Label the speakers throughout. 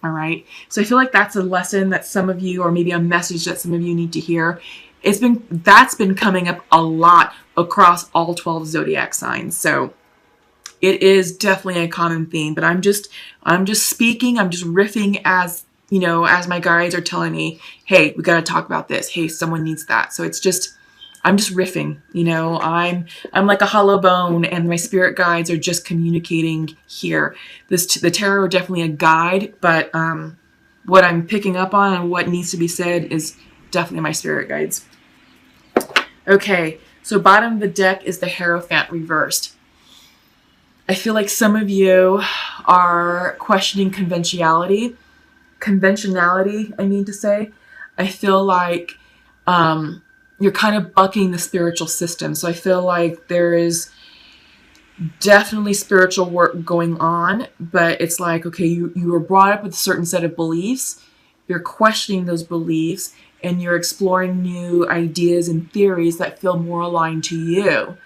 Speaker 1: All right. So I feel like that's a lesson that some of you, or maybe a message that some of you need to hear. That's been coming up a lot across all 12 zodiac signs. So it is definitely a common theme, but I'm just speaking, I'm just riffing as, as my guides are telling me, hey, we got to talk about this. Hey, someone needs that. So I'm just riffing, I'm like a hollow bone, and my spirit guides are just communicating here. The tarot are definitely a guide, but what I'm picking up on and what needs to be said is definitely my spirit guides. Okay, so bottom of the deck is the Hierophant reversed. I feel like some of you are questioning conventionality, I mean to say. I feel like you're kind of bucking the spiritual system. So I feel like there is definitely spiritual work going on, but it's like, okay, you were brought up with a certain set of beliefs. You're questioning those beliefs, and you're exploring new ideas and theories that feel more aligned to you.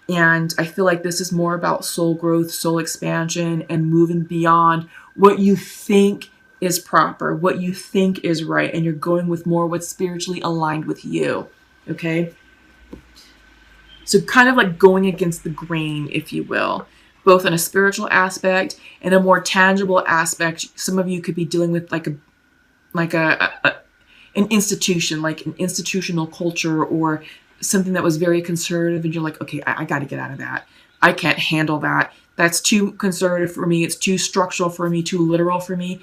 Speaker 1: And I feel like this is more about soul growth, soul expansion, and moving beyond what you think is proper, what you think is right, and you're going with more what's spiritually aligned with you. Okay? So kind of like going against the grain, if you will, both in a spiritual aspect and a more tangible aspect. Some of you could be dealing with an institution, like an institutional culture, or something that was very conservative, and you're like, okay, I got to get out of that. I can't handle that. That's too conservative for me. It's too structural for me, too literal for me.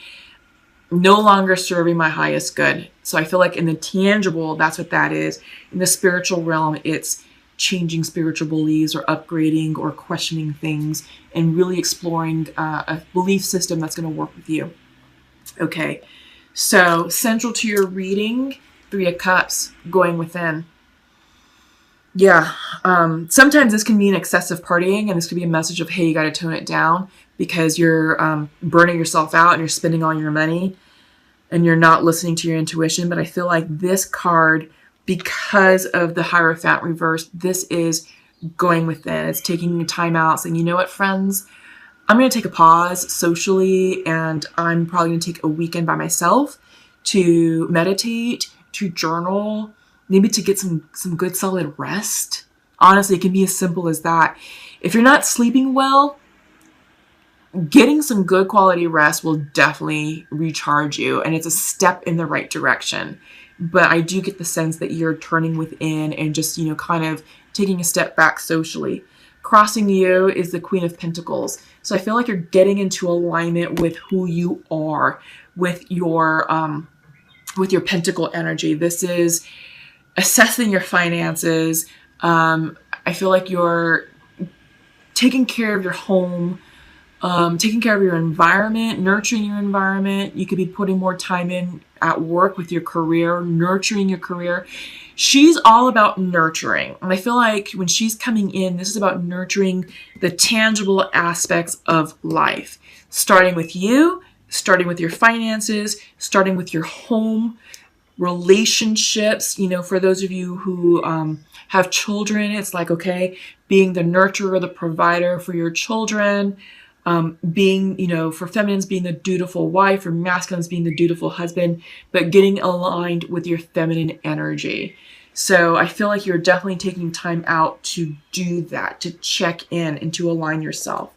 Speaker 1: No longer serving my highest good. So I feel like in the tangible, that's what that is. In the spiritual realm, it's changing spiritual beliefs, or upgrading, or questioning things, and really exploring a belief system that's going to work with you. Okay, so central to your reading, 3 of Cups, going within. Yeah, sometimes this can mean excessive partying, and this could be a message of, hey, you got to tone it down because you're burning yourself out and you're spending all your money and you're not listening to your intuition. But I feel like this card, because of the Hierophant reversed, this is going within. It's taking time out, saying, you know what, friends, I'm going to take a pause socially, and I'm probably going to take a weekend by myself to meditate, to journal, maybe to get some good solid rest. Honestly, it can be as simple as that. If you're not sleeping well, getting some good quality rest will definitely recharge you, and it's a step in the right direction. But I do get the sense that you're turning within and just, kind of taking a step back socially. Crossing you is the Queen of Pentacles. So I feel like you're getting into alignment with who you are, with your pentacle energy. This is assessing your finances. I feel like you're taking care of your home, taking care of your environment, nurturing your environment. You could be putting more time in at work with your career, nurturing your career. She's all about nurturing. And I feel like when she's coming in, this is about nurturing the tangible aspects of life, starting with you, starting with your finances, starting with your home, relationships. For those of you who have children, it's like, okay, being the nurturer, the provider for your children, being, for feminines, being the dutiful wife, or masculines being the dutiful husband, but getting aligned with your feminine energy. So I feel like you're definitely taking time out to do that, to check in and to align yourself.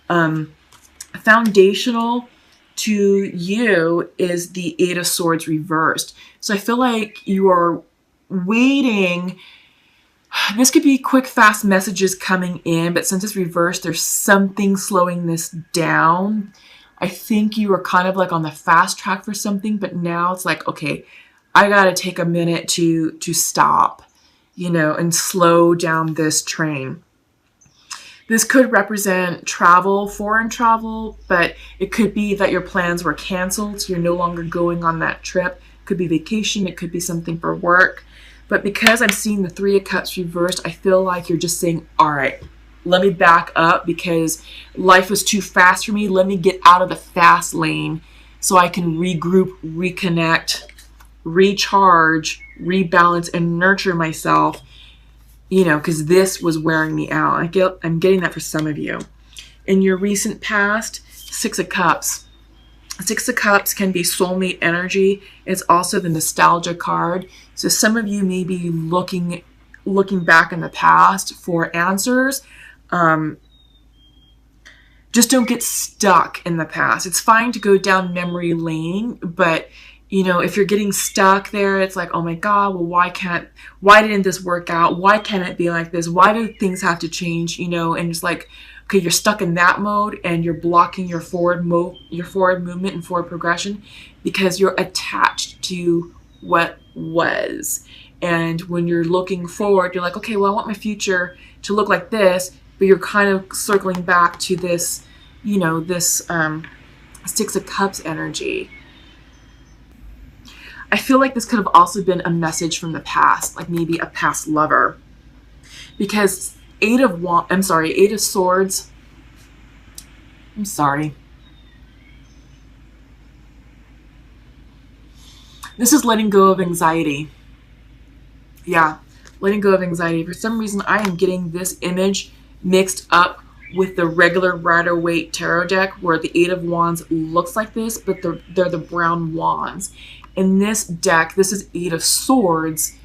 Speaker 1: Foundational to you is the 8 of Swords reversed. So I feel like you are waiting. This could be quick, fast messages coming in, but since it's reversed, there's something slowing this down. I think you were kind of like on the fast track for something, but now it's like, okay, I got to take a minute to stop, and slow down this train. This could represent travel, foreign travel, but it could be that your plans were canceled, so you're no longer going on that trip. It could be vacation, it could be something for work. But because I'm seeing the 3 of Cups reversed, I feel like you're just saying, all right, let me back up because life was too fast for me. Let me get out of the fast lane so I can regroup, reconnect, recharge, rebalance, and nurture myself, because this was wearing me out. I'm getting that for some of you. In your recent past, 6 of Cups. Six of Cups can be soulmate energy. It's also the nostalgia card. So some of you may be looking back in the past for answers. Just don't get stuck in the past. It's fine to go down memory lane, but if you're getting stuck there, it's like, oh my God, well, why didn't this work out? Why can't it be like this? Why do things have to change? And it's like, okay, you're stuck in that mode and you're blocking your forward movement and forward progression because you're attached to what was. And when you're looking forward, you're like, okay, well, I want my future to look like this, but you're kind of circling back to this, this Six of Cups energy. I feel like this could have also been a message from the past, like maybe a past lover. Because Eight of Swords. I'm sorry. This is letting go of anxiety. Yeah, letting go of anxiety. For some reason, I am getting this image mixed up with the regular Rider-Waite tarot deck where the Eight of Wands looks like this, but they're the brown wands. In this deck, this is Eight of Swords.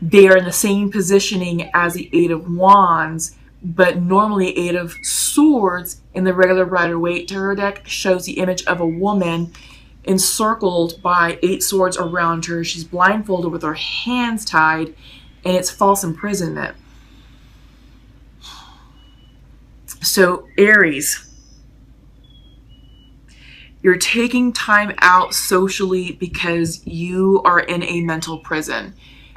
Speaker 1: They are in the same positioning as the Eight of Wands, but normally Eight of Swords in the regular Rider-Waite tarot deck shows the image of a woman encircled by 8 swords around her. She's blindfolded with her hands tied, and it's false imprisonment. So Aries, you're taking time out socially because you are in a mental prison.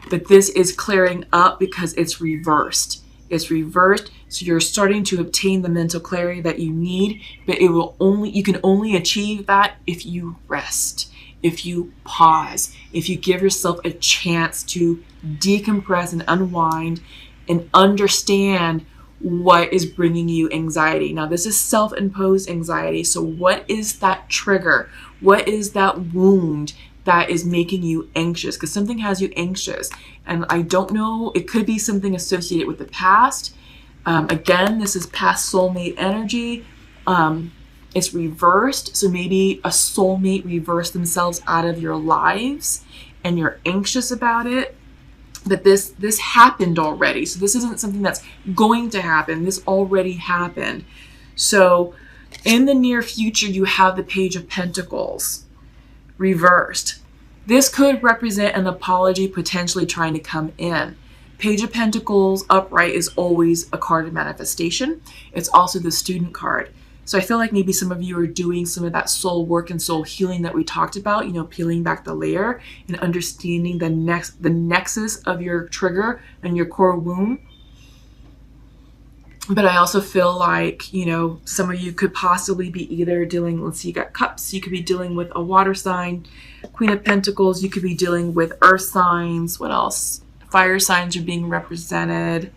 Speaker 1: But this is clearing up because it's reversed. It's reversed, so you're starting to obtain the mental clarity that you need, but you can only achieve that if you rest, if you pause, if you give yourself a chance to decompress and unwind and understand what is bringing you anxiety. Now, this is self-imposed anxiety. So what is that trigger? What is that wound that is making you anxious? Because something has you anxious. And I don't know, it could be something associated with the past. Again, this is past soulmate energy. It's reversed. So maybe a soulmate reversed themselves out of your lives and you're anxious about it. But this happened already. So this isn't something that's going to happen. This already happened. So in the near future, you have the Page of Pentacles reversed. This could represent an apology potentially trying to come in. Page of Pentacles upright is always a card of manifestation. It's also the Student card. So I feel like maybe some of you are doing some of that soul work and soul healing that we talked about, peeling back the layer and understanding the nexus of your trigger and your core wound. But I also feel like, some of you could possibly be either dealing, let's see, you got Cups, you could be dealing with a water sign, Queen of Pentacles, you could be dealing with earth signs. What else? Fire signs are being represented.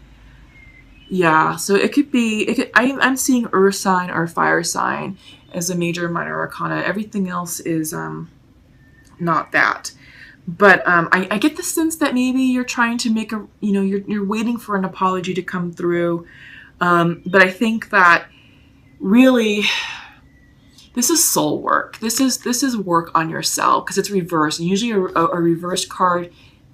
Speaker 1: Yeah, so it could be, I'm seeing earth sign or fire sign as a major and minor arcana. Everything else is not that. But I get the sense that maybe you're trying to make you're waiting for an apology to come through. But I think that really this is soul work. This is work on yourself because it's reversed. And usually a reversed card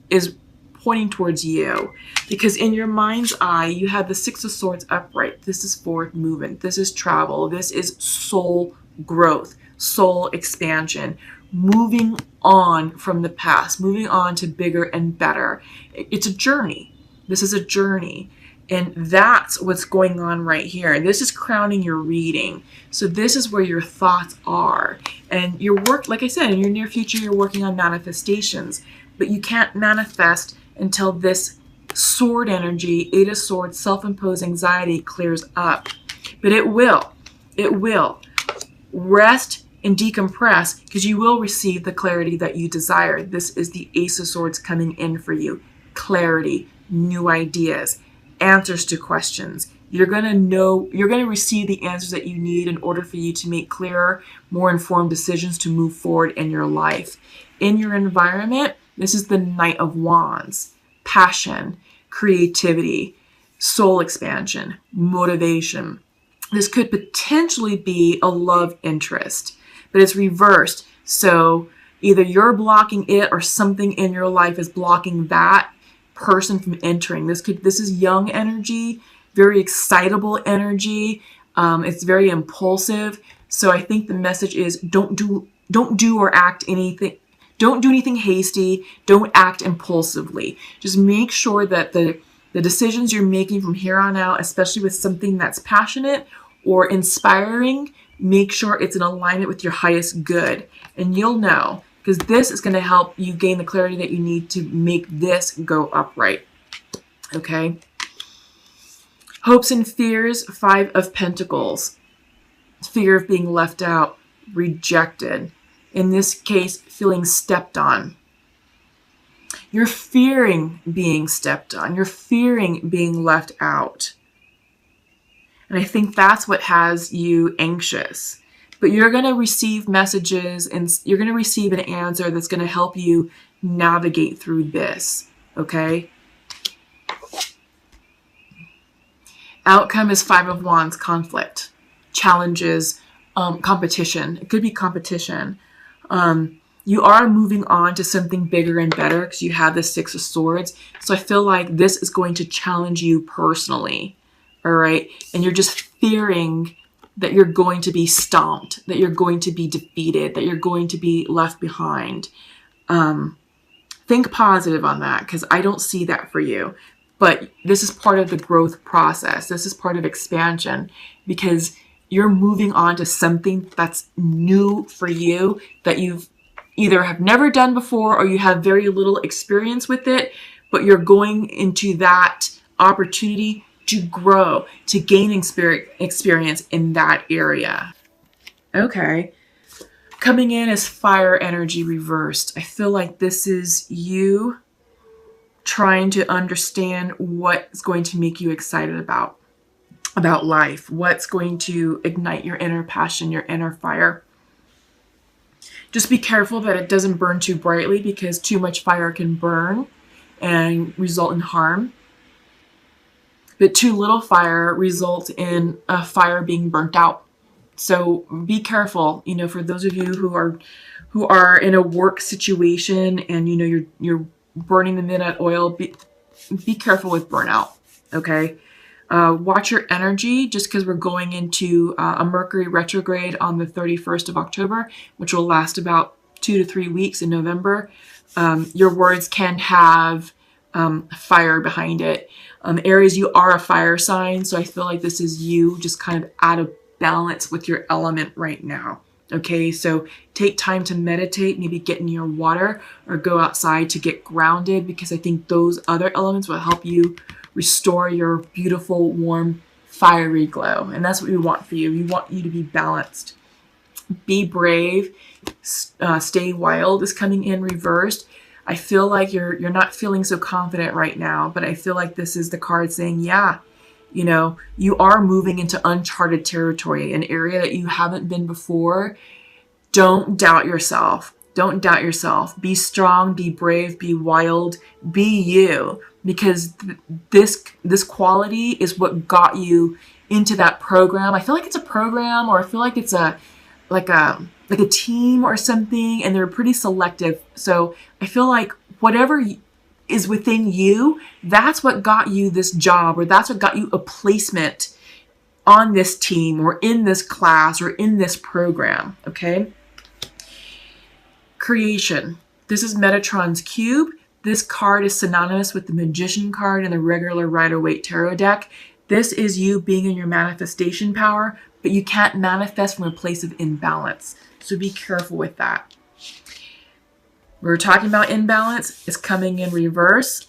Speaker 1: is pointing towards you because in your mind's eye, you have the Six of Swords upright. This is forward movement. This is travel. This is soul growth, soul expansion, moving on from the past, moving on to bigger and better. It's a journey. This is a journey. And that's what's going on right here. And this is crowning your reading. So this is where your thoughts are. And your work, like I said, in your near future, you're working on manifestations. But you can't manifest until this sword energy, Eight of Swords, self-imposed anxiety clears up. But it will. It will. Rest and decompress because you will receive the clarity that you desire. This is the Ace of Swords coming in for you. Clarity, new ideas, answers to questions. You're going to receive the answers that you need in order for you to make clearer, more informed decisions to move forward in your life. In your environment, this is the Knight of Wands, passion, creativity, soul expansion, motivation. This could potentially be a love interest. but it's reversed. So either you're blocking it or something in your life is blocking that person from entering. This is young energy, very excitable energy. It's very impulsive. So I think the message is don't do or act anything. Don't do anything hasty. Don't act impulsively. Just make sure that the decisions you're making from here on out, especially with something that's passionate or inspiring, make sure it's in alignment with your highest good. And you'll know, because this is going to help you gain the clarity that you need to make this go upright. Okay? Hopes and fears, 5 of Pentacles. Fear of being left out, rejected. In this case, feeling stepped on. You're fearing being stepped on. You're fearing being left out. And I think that's what has you anxious. But you're going to receive messages and you're going to receive an answer that's going to help you navigate through this. Okay? Outcome is 5 of Wands, conflict, challenges, competition. It could be competition. You are moving on to something bigger and better because you have the 6 of Swords. So I feel like this is going to challenge you personally. All right. And you're just fearing that you're going to be stomped, that you're going to be defeated, that you're going to be left behind. Think positive on that because I don't see that for you. But this is part of the growth process. This is part of expansion because you're moving on to something that's new for you that you've either have never done before or you have very little experience with it, but you're going into that opportunity to grow, to gain experience in that area. Okay. Coming in as fire energy reversed. I feel like this is you trying to understand what's going to make you excited about life, what's going to ignite your inner passion, your inner fire. Just be careful that it doesn't burn too brightly because too much fire can burn and result in harm. But too little fire results in a fire being burnt out. So be careful, for those of you who are in a work situation and you're burning the midnight oil, be careful with burnout. Okay. Watch your energy just because we're going into a Mercury retrograde on the 31st of October, which will last about 2 to 3 weeks in November. Your words can have fire behind it. Aries, you are a fire sign, so I feel like this is you just kind of out of balance with your element right now. Okay, so take time to meditate, maybe get in your water or go outside to get grounded because I think those other elements will help you restore your beautiful, warm, fiery glow. And that's what we want for you. We want you to be balanced. Be brave. Stay wild is coming in reversed. I feel like you're not feeling so confident right now, but I feel like this is the card saying, yeah, you are moving into uncharted territory, an area that you haven't been before. Don't doubt yourself. Don't doubt yourself. Be strong, be brave, be wild, be you. Because this quality is what got you into that program. I feel like it's a program, or I feel like it's like a team or something, and they're pretty selective. So I feel like whatever is within you, that's what got you this job, or that's what got you a placement on this team or in this class or in this program. Okay. Creation. This is Metatron's cube. This card is synonymous with the Magician card in the regular Rider-Waite Tarot deck. This is you being in your manifestation power, but you can't manifest from a place of imbalance. So be careful with that. We're talking about imbalance. It's coming in reverse,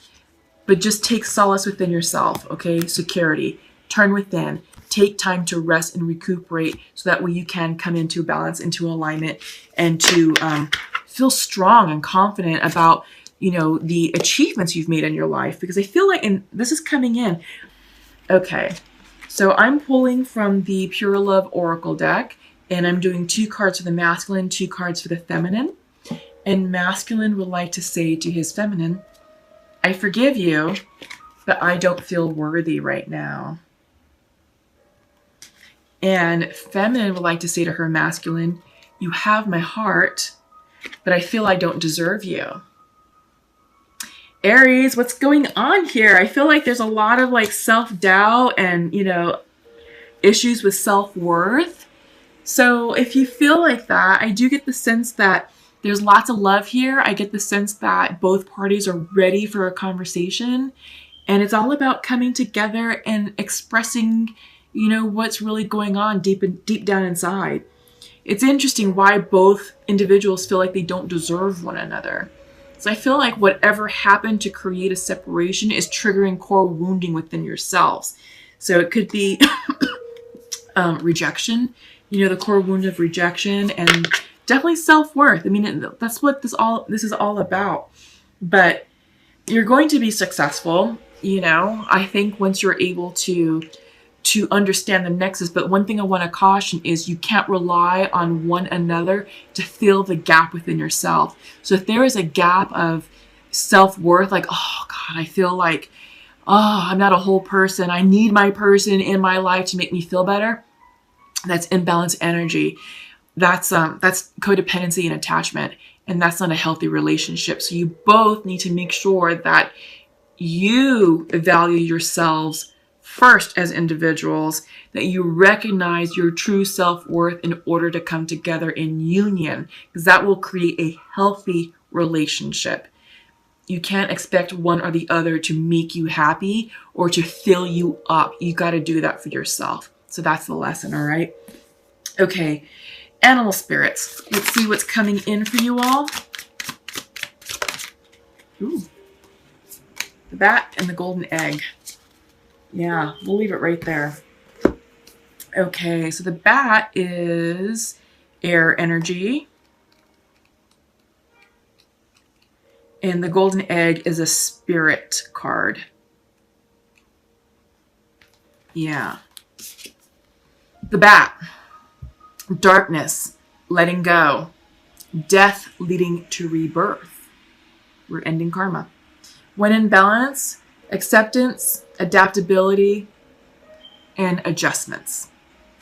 Speaker 1: but just take solace within yourself, okay? Security. Turn within. Take time to rest and recuperate so that way you can come into balance, into alignment, and to feel strong and confident about the achievements you've made in your life, because I feel like, and this is coming in. Okay, so I'm pulling from the Pure Love Oracle deck, and I'm doing 2 cards for the masculine, 2 cards for the feminine. And masculine would like to say to his feminine, I forgive you, but I don't feel worthy right now. And feminine would like to say to her masculine, You have my heart, but I feel I don't deserve you. Aries, what's going on here? I feel like there's a lot of like self-doubt and, issues with self-worth. So if you feel like that, I do get the sense that there's lots of love here. I get the sense that both parties are ready for a conversation, and it's all about coming together and expressing, what's really going on deep down inside. It's interesting why both individuals feel like they don't deserve one another. So I feel like whatever happened to create a separation is triggering core wounding within yourselves. So it could be rejection, the core wound of rejection, and definitely self-worth. I mean, that's what this is all about. But you're going to be successful, I think, once you're able to understand the nexus. But one thing I want to caution is you can't rely on one another to fill the gap within yourself. So if there is a gap of self-worth, like, oh God, I feel like, oh, I'm not a whole person, I need my person in my life to make me feel better, that's imbalanced energy. That's codependency and attachment, and that's not a healthy relationship. So you both need to make sure that you value yourselves first as individuals, that you recognize your true self-worth in order to come together in union, because that will create a healthy relationship. You can't expect one or the other to make you happy or to fill you up. You got to do that for yourself. So that's the lesson, all right? Okay, animal spirits. Let's see what's coming in for you all. Ooh, the bat and the golden egg. Yeah, we'll leave it right there. Okay, so the bat is air energy. And the golden egg is a spirit card. Yeah. The bat. Darkness, letting go. Death leading to rebirth. We're ending karma. When in balance, acceptance, adaptability, and adjustments.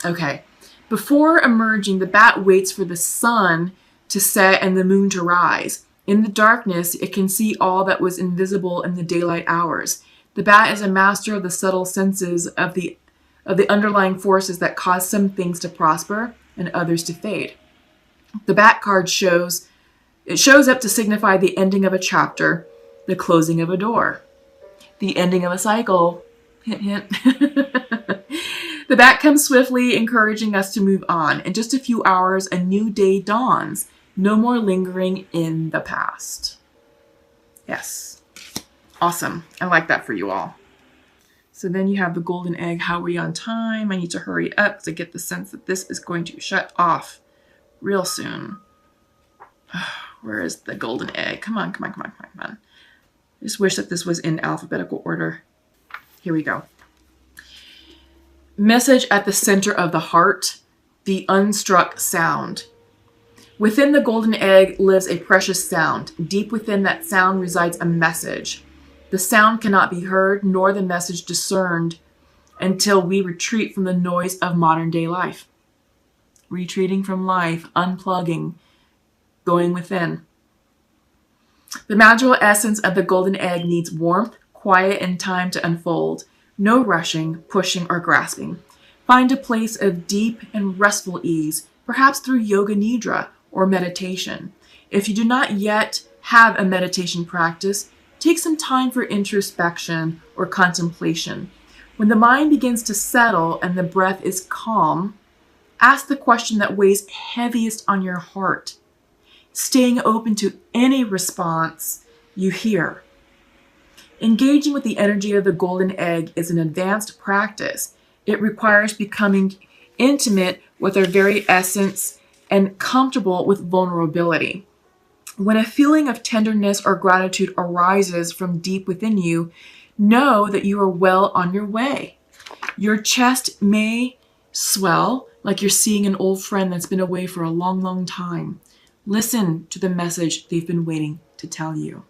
Speaker 1: Okay. Before emerging, the bat waits for the sun to set and the moon to rise. In the darkness, it can see all that was invisible in the daylight hours. The bat is a master of the subtle senses of the underlying forces that cause some things to prosper and others to fade. The bat card shows up to signify the ending of a chapter, the closing of a door, the ending of a cycle. Hint, hint. The bat comes swiftly, encouraging us to move on. In just a few hours, a new day dawns. No more lingering in the past. Yes. Awesome. I like that for you all. So then you have the golden egg. How are we on time? I need to hurry up to get the sense that this is going to shut off real soon. Where is the golden egg? Come on, come on, come on, come on, come on. I just wish that this was in alphabetical order. Here we go. Message at the center of the heart, the unstruck sound. Within the golden egg lives a precious sound. Deep within that sound resides a message. The sound cannot be heard, nor the message discerned, until we retreat from the noise of modern day life. Retreating from life, unplugging, going within. The magical essence of the golden egg needs warmth, quiet, and time to unfold. No rushing, pushing, or grasping. Find a place of deep and restful ease, perhaps through yoga nidra or meditation. If you do not yet have a meditation practice, take some time for introspection or contemplation. When the mind begins to settle and the breath is calm, ask the question that weighs heaviest on your heart, staying open to any response you hear. Engaging with the energy of the golden egg is an advanced practice. It requires becoming intimate with our very essence and comfortable with vulnerability. When a feeling of tenderness or gratitude arises from deep within you, know that you are well on your way. Your chest may swell like you're seeing an old friend that's been away for a long, long time. Listen to the message they've been waiting to tell you.